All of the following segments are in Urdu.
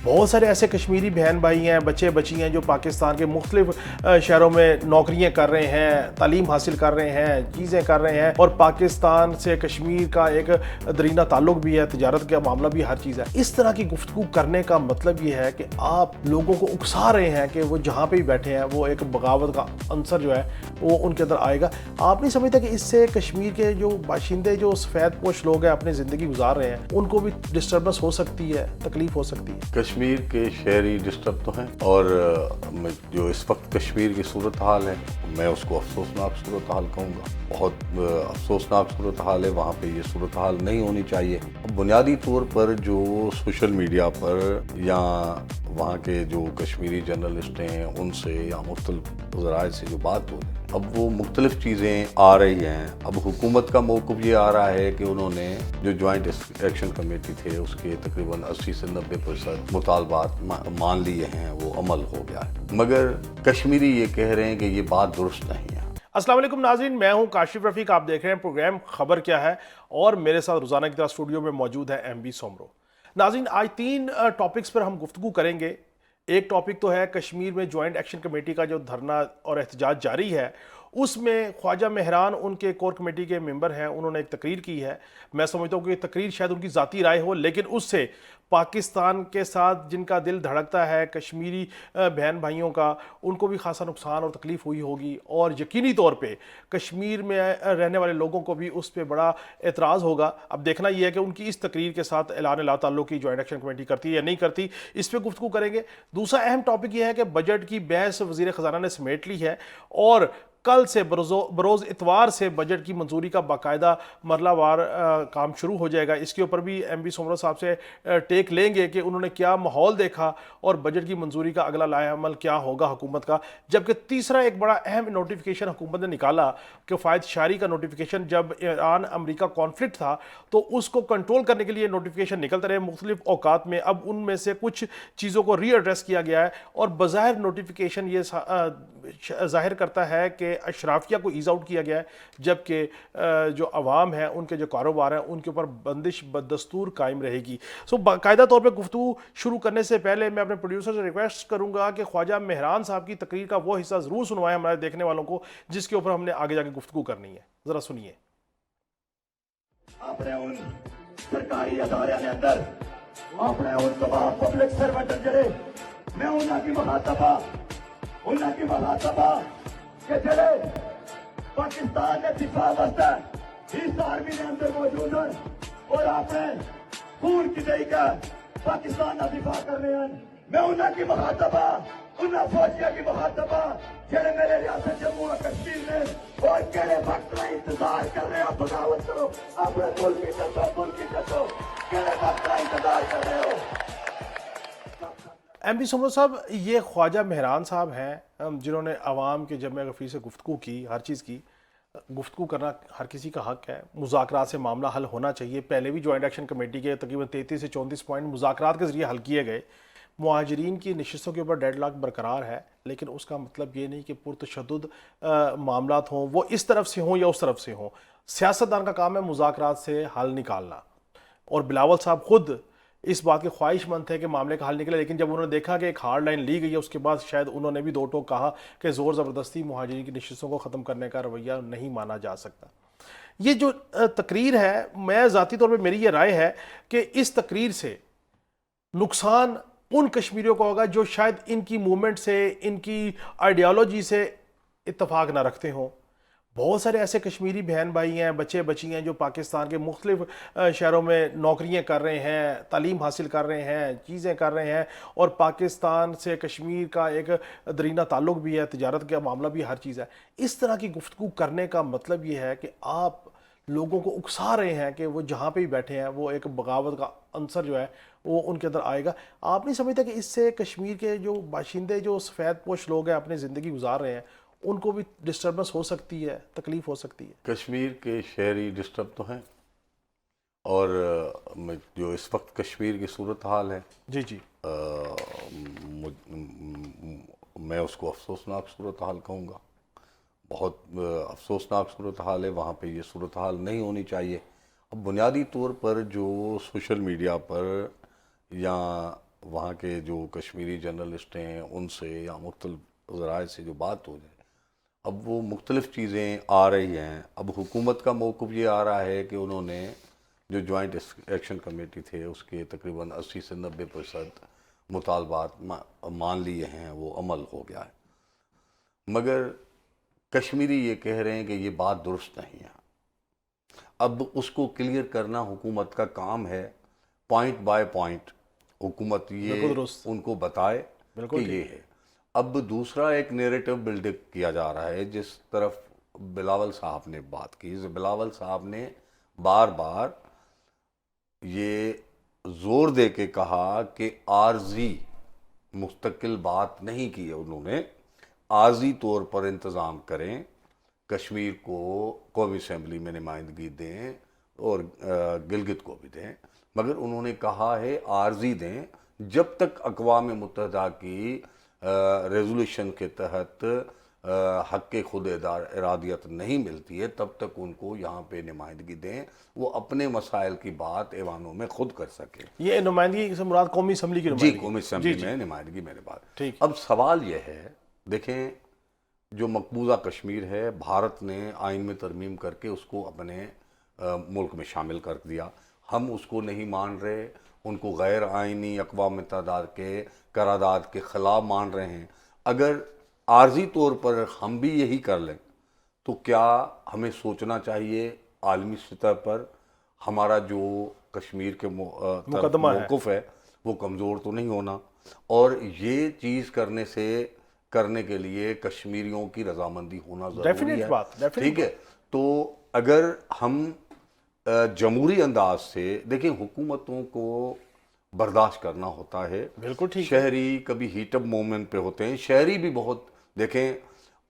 بہت سارے ایسے کشمیری بہن بھائی ہیں، بچے بچی ہیں جو پاکستان کے مختلف شہروں میں نوکریاں کر رہے ہیں، تعلیم حاصل کر رہے ہیں، چیزیں کر رہے ہیں، اور پاکستان سے کشمیر کا ایک درینہ تعلق بھی ہے، تجارت کا معاملہ بھی، ہر چیز ہے۔ اس طرح کی گفتگو کرنے کا مطلب یہ ہے کہ آپ لوگوں کو اکسا رہے ہیں کہ وہ جہاں پہ بھی بیٹھے ہیں وہ ایک بغاوت کا عنصر جو ہے وہ ان کے اندر آئے گا۔ آپ نہیں سمجھتے کہ اس سے کشمیر کے جو باشندے، جو سفید پوش لوگ ہیں، اپنی زندگی گزار رہے ہیں، ان کو بھی ڈسٹربنس ہو سکتی ہے، تکلیف ہو سکتی ہے؟ کشمیر کے شہری ڈسٹرب تو ہیں، اور جو اس وقت کشمیر کی صورتحال ہے میں اس کو افسوسناک صورتحال کہوں گا۔ بہت افسوسناک صورتحال ہے، وہاں پہ یہ صورتحال نہیں ہونی چاہیے۔ بنیادی طور پر جو سوشل میڈیا پر یا وہاں کے جو کشمیری جرنلسٹ ہیں ان سے یا مختلف ذرائع سے جو بات ہو رہی ہے، اب وہ مختلف چیزیں آ رہی ہیں۔ اب حکومت کا موقف یہ آ رہا ہے کہ انہوں نے جو جوائنٹ ایکشن کمیٹی تھے اس کے تقریباً 80 سے 90% مطالبات مان لیے ہیں، وہ عمل ہو گیا ہے، مگر کشمیری یہ کہہ رہے ہیں کہ یہ بات درست نہیں ہے۔ السلام علیکم ناظرین، میں ہوں کاشف رفیق، آپ دیکھ رہے ہیں پروگرام خبر کیا ہے، اور میرے ساتھ روزانہ کی طرح اسٹوڈیو میں موجود ہے ایم بی سومرو۔ ناظرین، آج 3 ٹاپکس پر ہم گفتگو کریں گے۔ ایک ٹاپک تو ہے کشمیر میں جوائنٹ ایکشن کمیٹی کا جو دھرنا اور احتجاج جاری ہے، اس میں خواجہ مہران ان کے کور کمیٹی کے ممبر ہیں، انہوں نے ایک تقریر کی ہے۔ میں سمجھتا ہوں کہ یہ تقریر شاید ان کی ذاتی رائے ہو، لیکن اس سے پاکستان کے ساتھ جن کا دل دھڑکتا ہے، کشمیری بہن بھائیوں کا، ان کو بھی خاصا نقصان اور تکلیف ہوئی ہوگی، اور یقینی طور پہ کشمیر میں رہنے والے لوگوں کو بھی اس پہ بڑا اعتراض ہوگا۔ اب دیکھنا یہ ہے کہ ان کی اس تقریر کے ساتھ اعلان لا تعلق کی جوائنٹ ایکشن کمیٹی کرتی ہے یا نہیں کرتی، اس پہ گفتگو کریں گے۔ دوسرا اہم ٹاپک یہ ہے کہ بجٹ کی بحث وزیر خزانہ نے سمیٹ لی ہے، اور کل سے بروز اتوار سے بجٹ کی منظوری کا باقاعدہ مرلہ وار کام شروع ہو جائے گا۔ اس کے اوپر بھی ایم بی سومرو صاحب سے ٹیک لیں گے کہ انہوں نے کیا ماحول دیکھا اور بجٹ کی منظوری کا اگلا لائحہ عمل کیا ہوگا حکومت کا۔ جبکہ تیسرا ایک بڑا اہم نوٹیفیکیشن حکومت نے نکالا، کفایت شاری کا نوٹیفیکیشن۔ جب ایران امریکہ کانفلکٹ تھا تو اس کو کنٹرول کرنے کے لیے نوٹیفیکیشن نکلتے رہے مختلف اوقات میں، اب ان میں سے کچھ چیزوں کو ری ایڈریس کیا گیا ہے، اور بظاہر نوٹیفیکیشن یہ ظاہر کرتا ہے کہ اشرافیہ کو ایز آؤٹ کیا گیا ہے، جبکہ جو عوام ہیں، ان کے جو کاروبار ہیں، ان کے اوپر بندش بدستور قائم رہے گی۔ باقاعدہ طور پہ گفتگو شروع کرنے سے پہلے میں اپنے پروڈیوسر سے ریکویسٹ کروں گا کہ خواجہ مہران صاحب کی تقریر کا وہ حصہ ضرور سنوائیں ہمارے دیکھنے والوں کو جس کے اوپر ہم نے آگے جا کے گفتگو کرنی ہے۔ ذرا سنیے۔ اپنے ان سرکاری ادارے کے اندر اپنے ان تمام پبلک سروینٹ جڑے میں انہاں کی مخاطبہ کہ جڑے پاکستان نے دفاع واسطے اس آرمی کے اندر موجود ہیں اور اپنے خون کی دہی کا پاکستان کا دفاع کر رہے ہیں، میں انہاں کی مخاطبہ، انہاں فوجیوں کی مخاطبہ جڑے میرے ریاست جموں و کشمیر میں اور کہڑے وقت کا انتظار کر رہے ہو، بغاوت کرو، اپنے ملک کی جدو کہڑے وقت کا انتظار کر رہے ہو۔ ایم پی سومرو صاحب، یہ خواجہ مہران صاحب ہیں جنہوں نے عوام کے جمع غفیر سے گفتگو کی، ہر چیز کی۔ گفتگو کرنا ہر کسی کا حق ہے، مذاکرات سے معاملہ حل ہونا چاہیے۔ پہلے بھی جوائنٹ ایکشن کمیٹی کے تقریباً 33 سے 34 پوائنٹ مذاکرات کے ذریعے حل کیے گئے۔ مہاجرین کی نشستوں کے اوپر ڈیڈ لاک برقرار ہے، لیکن اس کا مطلب یہ نہیں کہ پرتشدد معاملات ہوں، وہ اس طرف سے ہوں یا اس طرف سے ہوں۔ سیاستدان کا کام ہے مذاکرات سے حل نکالنا، اور بلاول صاحب خود اس بات کے خواہش مند تھے کہ معاملے کا حل نکلے، لیکن جب انہوں نے دیکھا کہ ایک ہارڈ لائن لی گئی ہے، اس کے بعد شاید انہوں نے بھی دو ٹوک کہا کہ زور زبردستی مہاجرین کی نشستوں کو ختم کرنے کا رویہ نہیں مانا جا سکتا۔ یہ جو تقریر ہے، میں ذاتی طور پہ میری یہ رائے ہے کہ اس تقریر سے نقصان ان کشمیریوں کو ہوگا جو شاید ان کی موومنٹ سے، ان کی آئیڈیالوجی سے اتفاق نہ رکھتے ہوں۔ بہت سارے ایسے کشمیری بہن بھائی ہیں، بچے بچی ہیں جو پاکستان کے مختلف شہروں میں نوکریاں کر رہے ہیں، تعلیم حاصل کر رہے ہیں، چیزیں کر رہے ہیں، اور پاکستان سے کشمیر کا ایک درینہ تعلق بھی ہے، تجارت کا معاملہ بھی، ہر چیز ہے۔ اس طرح کی گفتگو کرنے کا مطلب یہ ہے کہ آپ لوگوں کو اکسا رہے ہیں کہ وہ جہاں پہ بھی بیٹھے ہیں وہ ایک بغاوت کا عنصر جو ہے وہ ان کے اندر آئے گا۔ آپ نہیں سمجھتے کہ اس سے کشمیر کے جو باشندے، جو سفید پوش لوگ ہیں، اپنی زندگی گزار رہے ہیں، ان کو بھی ڈسٹربنس ہو سکتی ہے، تکلیف ہو سکتی ہے؟ کشمیر کے شہری ڈسٹرب تو ہیں، اور جو اس وقت کشمیر کی صورتحال ہے جی میں اس کو افسوسناک صورتحال کہوں گا۔ بہت افسوسناک صورتحال ہے، وہاں پہ یہ صورتحال نہیں ہونی چاہیے۔ اب بنیادی طور پر جو سوشل میڈیا پر یا وہاں کے جو کشمیری جرنلسٹ ہیں ان سے یا مختلف ذرائع سے جو بات ہو جائے، اب وہ مختلف چیزیں آ رہی ہیں. اب حکومت کا موقف یہ آ رہا ہے کہ انہوں نے جو جوائنٹ ایکشن کمیٹی تھے اس کے تقریباً 80 سے 90% مطالبات مان لیے ہیں، وہ عمل ہو گیا ہے. مگر کشمیری یہ کہہ رہے ہیں کہ یہ بات درست نہیں ہے. اب اس کو کلیئر کرنا حکومت کا کام ہے، پوائنٹ بائی پوائنٹ حکومت یہ بالکل درست، ان کو بتائے کہ بالکل یہ ہے. اب دوسرا ایک نیریٹو بلڈ کیا جا رہا ہے جس طرف بلاول صاحب نے بات کی. بلاول صاحب نے بار بار یہ زور دے کے کہا کہ عارضی مستقل بات نہیں کی ہے انہوں نے، عارضی طور پر انتظام کریں، کشمیر کو قومی اسمبلی میں نمائندگی دیں اور گلگت کو بھی دیں. مگر انہوں نے کہا ہے عارضی دیں، جب تک اقوام متحدہ کی ریزولوشن کے تحت حق خود ارادیت نہیں ملتی ہے تب تک ان کو یہاں پہ نمائندگی دیں، وہ اپنے مسائل کی بات ایوانوں میں خود کر سکیں. یہ نمائندگی سے مراد قومی اسمبلی کی جی، نمائندگی؟ قومی اسمبلی میں نمائندگی میرے بات. ٹھیک. اب سوال یہ ہے، دیکھیں جو مقبوضہ کشمیر ہے، بھارت نے آئین میں ترمیم کر کے اس کو اپنے ملک میں شامل کر دیا. ہم اس کو نہیں مان رہے، ان کو غیر آئینی اقوام متحدہ کے قرارداد کے خلاف مان رہے ہیں. اگر عارضی طور پر ہم بھی یہی کر لیں تو کیا ہمیں سوچنا چاہیے عالمی سطح پر ہمارا جو کشمیر کے مقدمہ ہے موقف ہے وہ کمزور تو نہیں ہونا؟ اور یہ چیز کرنے کے لیے کشمیریوں کی رضامندی ہونا ضروری ہے. ٹھیک ہے، تو اگر ہم جمہوری انداز سے دیکھیں، حکومتوں کو برداشت کرنا ہوتا ہے. بالکل ٹھیک. شہری کبھی ہیٹ اپ مومنٹ پہ ہوتے ہیں، شہری بھی بہت، دیکھیں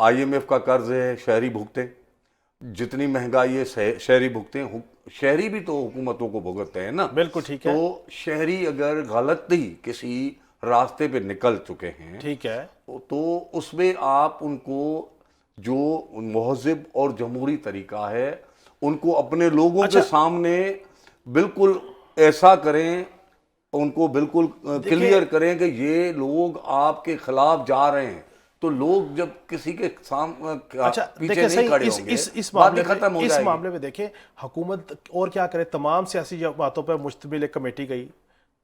IMF کا قرض ہے شہری بھگتے، جتنی مہنگائی ہے شہری بھگتے ہیں، شہری بھی تو حکومتوں کو بھگتتے ہیں نا. بالکل ٹھیک ہے. تو شہری اگر غلطی کسی راستے پہ نکل چکے ہیں، ٹھیک ہے، تو اس میں آپ ان کو جو مہذب اور جمہوری طریقہ ہے ان کو اپنے لوگوں کے سامنے بالکل ایسا کریں، ان کو بالکل کلیئر کریں کہ یہ لوگ آپ کے خلاف جا رہے ہیں. تو لوگ جب کسی کے سامنے پیچھے نہیں کھڑے ہوں گے، بات ہی ختم ہو جائے گی. اس معاملے میں دیکھیں حکومت اور کیا کرے، تمام سیاسی باتوں پر مشتمل ایک کمیٹی گئی،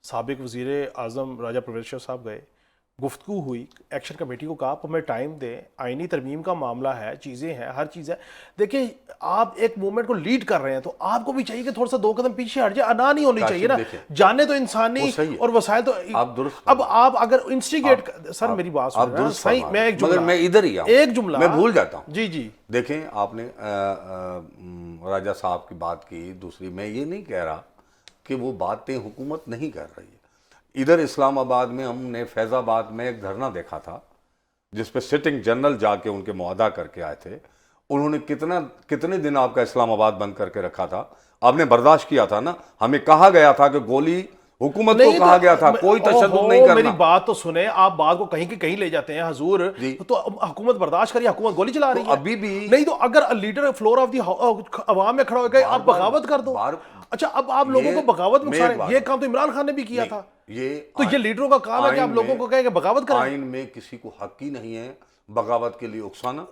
سابق وزیر اعظم راجہ پرویز شاہ صاحب گئے، گفتگو ہوئی، ایکشن کمیٹی کو کہا آپ ہمیں ٹائم دیں، آئینی ترمیم کا معاملہ ہے، چیزیں ہیں، ہر چیز ہے. دیکھیں آپ ایک موومنٹ کو لیڈ کر رہے ہیں تو آپ کو بھی چاہیے کہ تھوڑا سا 2 قدم پیچھے ہٹ جائے. انا نہیں ہونی چاہیے نا، جانے تو انسانی اور وسائل تو اب آپ اگر انسٹیگیٹ. سر میری بات سنیں صحیح، میں ایک جملہ، میں ادھر ہی آؤں، ایک جملہ میں بھول جاتا ہوں. جی جی دیکھیں آپ نے راجہ صاحب کی بات کی، دوسری میں یہ نہیں کہہ رہا کہ وہ باتیں حکومت نہیں کر رہی ہے. ادھر اسلام آباد میں ہم نے فیض آباد میں ایک دھرنا دیکھا تھا جس پہ سٹنگ جنرل جا کے ان کے معاہدہ کر کے آئے تھے. انہوں نے کتنے دن آپ کا اسلام آباد بند کر کے رکھا تھا؟ آپ نے برداشت کیا تھا نا. ہمیں کہا گیا تھا کہ گولی، حکومت کو کہا گیا تھا کوئی تشدد نہیں کرنا. میری بات تو سنیں، آپ بات کو کہیں کہ کہیں لے جاتے ہیں حضور. تو حکومت برداشت کریے، حکومت گولی چلا رہی ہے ابھی بھی. نہیں تو اگر لیڈر فلور آف دی عوام میں کھڑا ہو گئے آپ بغاوت کر دو. اچھا اب آپ لوگوں کو بغاوت میں اکسائیں، یہ کام تو عمران خان نے بھی کیا تھا. تو یہ لیڈروں کا کام ہے کہ آپ لوگوں کو کہیں کہ بغاوت کریں. آئین میں کسی کو حق ہی نہیں ہے بغاوت کے لیے اکسانا.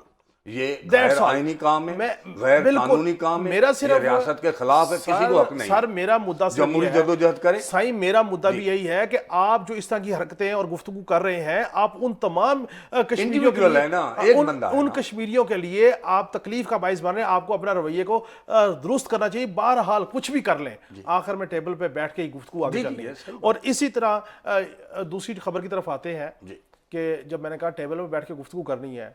یہ غیر آئینی کام ہے، غیر قانونی کام ہے، یہ ریاست کے خلاف ہے، کسی کو حق نہیں. سر میرا مدعا جمہوری جدوجہد کریں. سائیں میرا مدعا بھی یہی ہے کہ آپ جو اس طرح کی حرکتیں اور گفتگو کر رہے ہیں، آپ ان تمام کشمیریوں کے لیے، ان کشمیریوں کے لیے آپ تکلیف کا باعث بن رہے ہیں. آپ کو اپنا رویے کو درست کرنا چاہیے. بہرحال کچھ بھی کر لیں، آخر میں ٹیبل پہ بیٹھ کے گفتگو آگے چلنی ہے. اور اسی طرح دوسری خبر کی طرف آتے ہیں کہ جب میں نے کہا ٹیبل پہ بیٹھ کے گفتگو کرنی ہے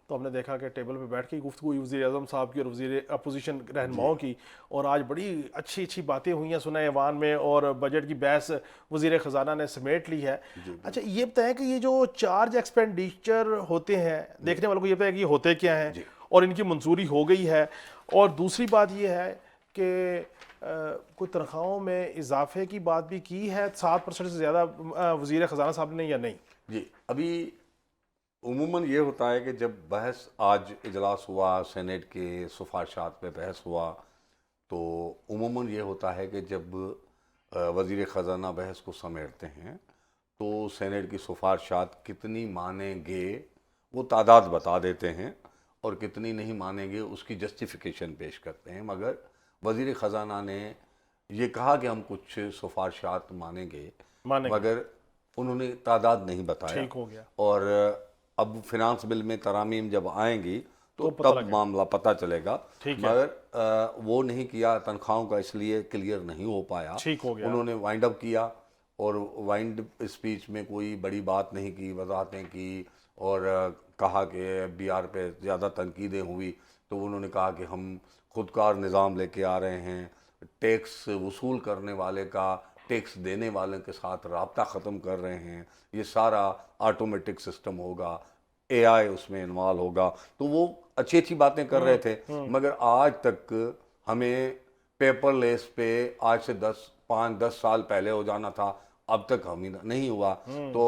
تو ہم نے دیکھا کہ ٹیبل پہ بیٹھ کے گفتگو ہوئی وزیر اعظم صاحب کی اور وزیر اپوزیشن رہنماؤں کی، اور آج بڑی اچھی باتیں ہوئی ہیں سنا ایوان میں، اور بجٹ کی بحث وزیر خزانہ نے سمیٹ لی ہے. اچھا یہ بتائیں کہ یہ جو چارج ایکسپینڈیچر ہوتے ہیں، دیکھنے والوں کو یہ بتائیں کہ یہ ہوتے کیا ہیں اور ان کی منظوری ہو گئی ہے. اور دوسری بات یہ ہے کہ کوئی تنخواہوں میں اضافے کی بات بھی کی ہے 7% سے زیادہ وزیر خزانہ صاحب نے یا نہیں؟ جی ابھی عموماً یہ ہوتا ہے کہ جب بحث آج اجلاس ہوا، سینیٹ کے سفارشات پہ بحث ہوا، تو عموماً یہ ہوتا ہے کہ جب وزیر خزانہ بحث کو سمیٹتے ہیں تو سینٹ کی سفارشات کتنی مانیں گے وہ تعداد بتا دیتے ہیں اور کتنی نہیں مانیں گے اس کی جسٹیفیکیشن پیش کرتے ہیں، مگر وزیر خزانہ نے یہ کہا کہ ہم کچھ سفارشات مانیں گے مگر انہوں نے تعداد نہیں بتایا۔ ٹھیک ہو گیا۔ اور اب فنانس بل میں ترامیم جب آئیں گی تو تب معاملہ پتہ چلے گا، مگر وہ نہیں کیا، تنخواہوں کا اس لیے کلیئر نہیں ہو پایا۔ ٹھیک ہو گیا۔ انہوں نے وائنڈ اپ کیا اور وائنڈ اسپیچ میں کوئی بڑی بات نہیں کی، وضاحتیں کی اور کہا کہ ایف بی آر پہ زیادہ تنقیدیں ہوئی تو انہوں نے کہا کہ ہم خودکار نظام لے کے آ رہے ہیں، ٹیکس وصول کرنے والے کا ٹیکس دینے والے کے ساتھ رابطہ ختم کر رہے ہیں، یہ سارا آٹومیٹک سسٹم ہوگا، اے آئی اس میں انوالو ہوگا، تو وہ اچھی اچھی باتیں کر رہے تھے، مگر آج تک ہمیں پیپر لیس پہ آج سے 5-10 سال پہلے ہو جانا تھا، اب تک ہمیں نہیں ہوا۔ تو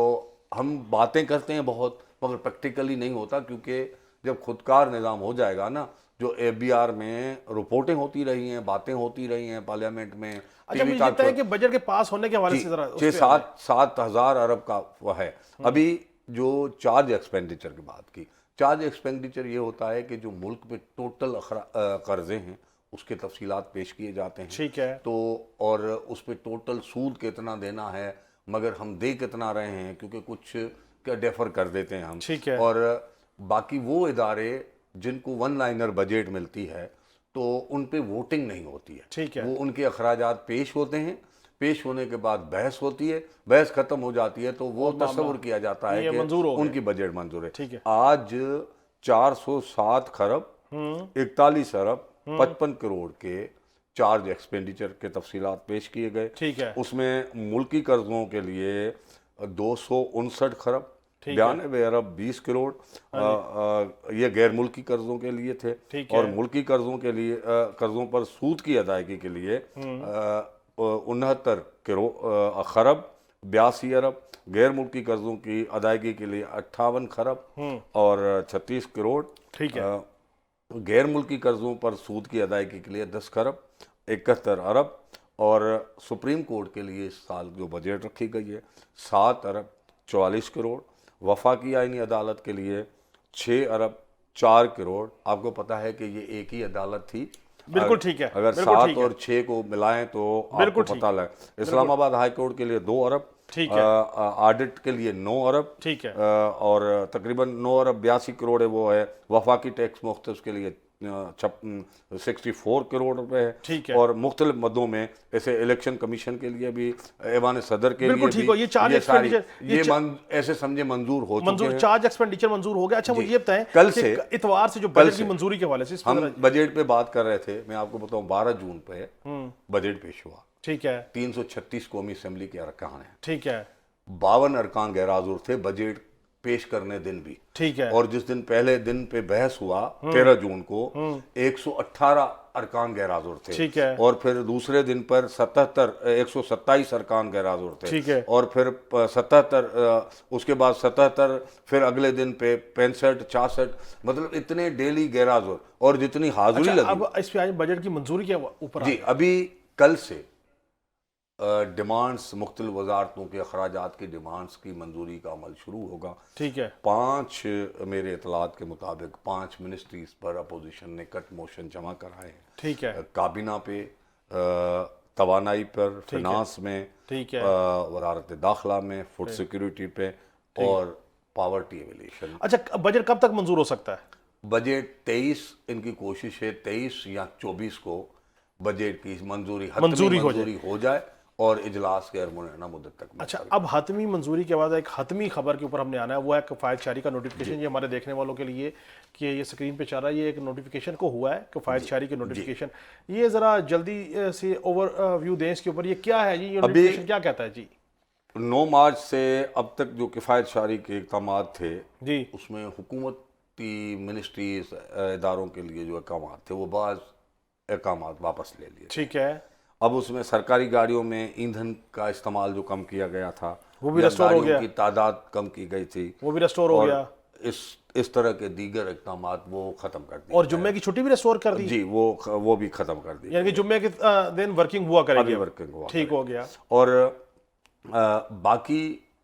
ہم باتیں کرتے ہیں بہت مگر پریکٹیکلی نہیں ہوتا، کیونکہ جب خودکار نظام ہو جائے گا نا، جو اے بی آر میں رپورٹیں ہوتی رہی ہیں، باتیں ہوتی رہی ہیں پارلیمنٹ میں۔ اچھا مجھے لگتا ہے کہ بجٹ کے پاس ہونے کے حوالے سے ذرا 6-7 ہزار ارب کا وہ ہے۔ ابھی جو چارج ایکسپینڈیچر کی بات کی، چارج ایکسپینڈیچر یہ ہوتا ہے کہ جو ملک میں ٹوٹل قرضے ہیں اس کے تفصیلات پیش کیے جاتے ہیں، ٹھیک ہے، تو اور اس پہ ٹوٹل سود کتنا دینا ہے، مگر ہم دے کتنا رہے ہیں کیونکہ کچھ ڈیفر کر دیتے ہیں ہم، ٹھیک ہے، اور باقی وہ ادارے جن کو ون لائنر بجٹ ملتی ہے تو ان پہ ووٹنگ نہیں ہوتی ہے، ٹھیک ہے، وہ ان کے اخراجات پیش ہوتے ہیں، پیش ہونے کے بعد بحث ہوتی ہے، بحث ختم ہو جاتی ہے تو وہ تصور کیا جاتا ہے کہ ان کی بجٹ منظور ہے۔ ٹھیک ہے، آج 407 خرب 41 ارب 55 کروڑ کے چارج ایکسپینڈیچر کے تفصیلات پیش کیے گئے۔ ٹھیک ہے، اس میں ملکی قرضوں کے لیے 259 خرب 92 ارب 20 کروڑ یہ غیر ملکی قرضوں کے لیے تھے، اور ملکی قرضوں کے لیے قرضوں پر سود کی ادائیگی کے لیے 69 خرب 82 ارب، غیر ملکی قرضوں کی ادائیگی کے لیے 58 خرب اور 36 کروڑ، ٹھیک ہے، غیر ملکی قرضوں پر سود کی ادائیگی کے لیے 10 خرب 71 ارب، اور سپریم کورٹ کے لیے اس سال جو بجٹ رکھی گئی ہے 7 ارب 44 کروڑ، وفاقی آئینی عدالت کے لیے 6 ارب 4 کروڑ۔ آپ کو پتہ ہے کہ یہ ایک ہی عدالت تھی، بالکل ٹھیک ہے، اگر 7 اور 6 کو ملائیں تو آپ کو پتہ لگے۔ اسلام آباد ہائی کورٹ کے لیے 2 ارب، آڈٹ کے لیے 9 ارب، ٹھیک ہے، اور تقریباً 9 ارب 82 کروڑ ہے وہ ہے وفاقی ٹیکس مختص کے لیے 64 کروڑ روپے ہے، اور مختلف مدوں میں ایسے الیکشن کمیشن کے لیے بھی، ایوان صدر کے لیے بھی، یہ ایسے سمجھے منظور ہو چکے ہیں، چارج ایکسپینڈیچر منظور ہو گیا۔ اچھا مجھے یہ بتائیں کل سے اتوار سے جو بجٹ کی منظوری کے حوالے سے ہم بجٹ پہ بات کر رہے تھے، میں آپ کو بتاؤں 12 جون پہ بجٹ پیش ہوا، ٹھیک ہے، 336 قومی اسمبلی کے ارکان ہیں، ٹھیک ہے، 52 ارکان غیر حاضر تھے بجٹ پیش کرنے دن بھی، ٹھیک ہے، اور جس دن پہلے دن پہ بحث ہوا 13 جون کو 118 ارکان غیر حاضر تھے، ٹھیک ہے، اور پھر دوسرے دن پر 127 ارکان غیر حاضر تھے، ٹھیک ہے، اور پھر 77 اس کے بعد 77، پھر اگلے دن پہ 65 66، مطلب اتنے ڈیلی غیر حاضر، اور جتنی حاضری لگی۔ اب اس پہ بجٹ کی منظوری کے اوپر جی ابھی کل سے ڈیمانڈز مختلف وزارتوں کے اخراجات کی ڈیمانڈز کی منظوری کا عمل شروع ہوگا۔ ٹھیک ہے، 5 میرے اطلاعات کے مطابق 5 منسٹریز پر اپوزیشن نے کٹ موشن جمع کرائے ہیں، ٹھیک ہے، کابینہ پہ، توانائی پر، فنانس میں، ٹھیک ہے، وزارت داخلہ میں، فوڈ سیکیورٹی پہ، اور پاورٹی ایویلیشن۔ اچھا بجٹ کب تک منظور ہو سکتا ہے؟ بجٹ 23 ان کی کوشش ہے 23 یا 24 کو بجٹ کی منظوری حتمی منظوری ہو جائے اور اجلاس غیر معینہ مدت تک۔ اچھا اب حتمی منظوری کے بعد ایک حتمی خبر کے اوپر ہم نے آنا ہے، وہ ہے کفایت شاری کا نوٹیفیکیشن۔ یہ ہمارے دیکھنے والوں کے لیے کہ یہ سکرین پہ چل رہا ہے، یہ ایک نوٹیفیکیشن کو ہوا ہے کفایت شاری کے نوٹیفیکیشن۔ یہ ذرا جلدی سے اوور ویو دیں اس کے اوپر، یہ کیا ہے جی، یہ نوٹیفیکیشن کیا کہتا ہے جی؟ 9 مارچ سے اب تک جو کفایت شاری کے اقدامات تھے جی اس میں حکومتی منسٹریز اداروں کے لیے جو احکامات تھے وہ بعض احکامات واپس لے لیے، ٹھیک ہے، اب اس میں سرکاری گاڑیوں میں ایندھن کا استعمال جو کم کیا گیا تھا، وہ بھی ریسٹور ہو گیا، کی تعداد کم کی گئی تھی، وہ بھی ریسٹور ہو گیا، اس طرح کے دیگر اقدامات وہ ختم کر دی، اور جمعے کی چھٹی بھی ریسٹور کر دی، جی وہ بھی ختم کر دی، یعنی کہ جمعے کے دن ورکنگ ہوا کرے گی، ورکنگ ہوا، ٹھیک ہو گیا۔ اور باقی